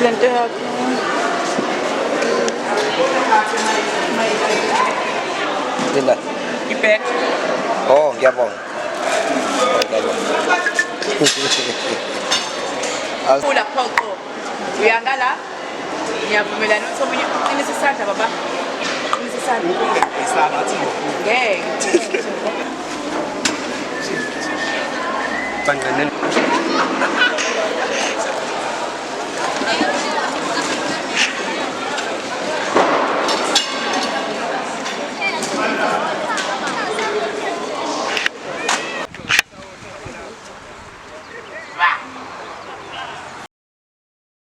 Izinto yakhe. Dina. Ipek. Oh, ngiyabonga. Kula phoqo. Uyangala? Ngiyavumelana ukuthi omunye uqinisa isandla baba. Uqinisa isandla. Isandla thina. Ngeke. Banganene.